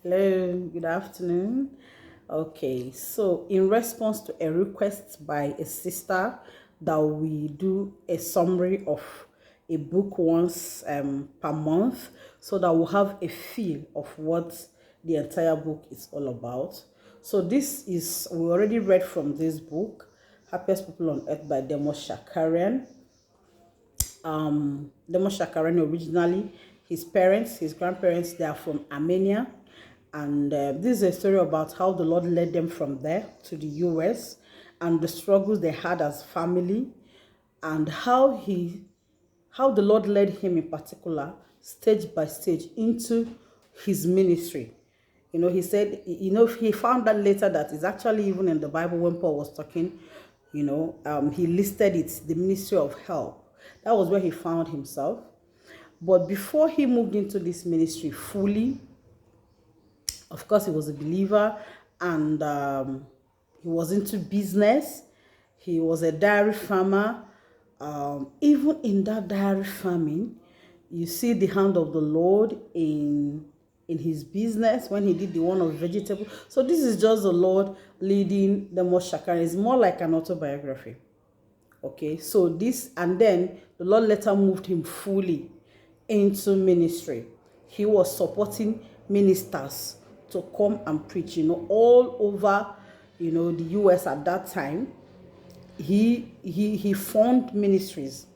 Hello, good afternoon. Okay, so in response to a request by a sister that we do a summary of a book once per month so that we'll have a feel of what the entire book is all about. So we already read from this book, Happiest People on Earth by Demo Shakarian. Demo Shakarian originally, his grandparents, they are from Armenia. And this is a story about how the Lord led them from there to the US and the struggles they had as family, and how the Lord led him in particular, stage by stage, into his ministry. He said, he found out later that it's actually even in the Bible when Paul was talking, he listed it, the ministry of help. That was where he found himself. But before he moved into this ministry fully, of course, he was a believer, and he was into business. He was a dairy farmer. Even in that dairy farming, you see the hand of the Lord in his business when he did the one of vegetable. So this is just the Lord leading the Moshakari. It's more like an autobiography. Okay, so this, and then the Lord later moved him fully into ministry. He was supporting ministers to come and preach, all over, the US at that time. He formed ministries,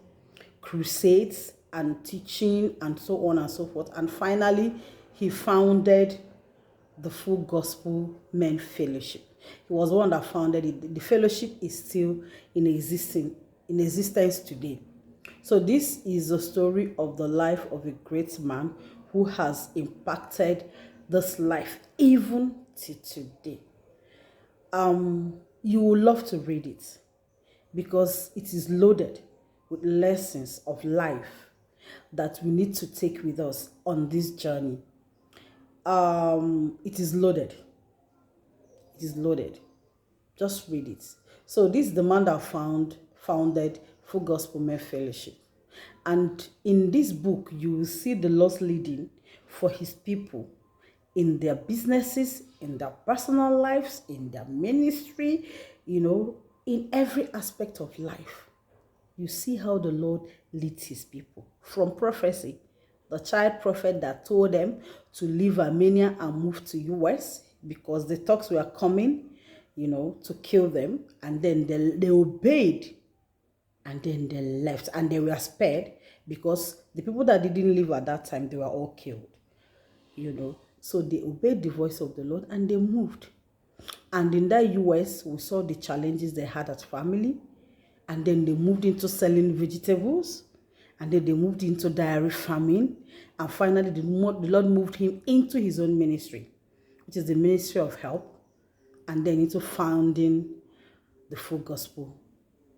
crusades, and teaching, and so on and so forth. And finally, he founded the Full Gospel Men Fellowship. He was the one that founded it. The fellowship is still in existence today. So this is the story of the life of a great man who has impacted this life even to today. You will love to read it because it is loaded with lessons of life that we need to take with us on this journey. It is loaded. It is loaded. Just read it. So this is the man that founded Full Gospel Men Fellowship. And in this book, you will see the Lord's leading for his people in their businesses, in their personal lives, in their ministry, in every aspect of life. You see how the Lord leads his people. From prophecy, the child prophet that told them to leave Armenia and move to US because the talks were coming, to kill them. And then they obeyed, and then they left, and they were spared because the people that didn't live at that time, they were all killed, So they obeyed the voice of the Lord and they moved. And in that US, we saw the challenges they had as family. And then they moved into selling vegetables. And then they moved into dairy farming. And finally, the Lord moved him into his own ministry, which is the ministry of help. And then into founding the Full Gospel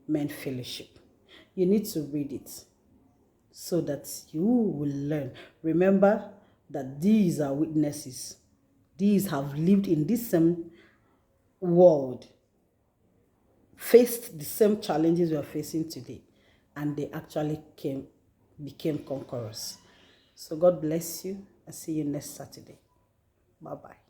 Men Fellowship. You need to read it so that you will learn. Remember that these are witnesses. These have lived in this same world, faced the same challenges we are facing today, and they actually became conquerors. So God bless you. I'll see you next Saturday. Bye-bye.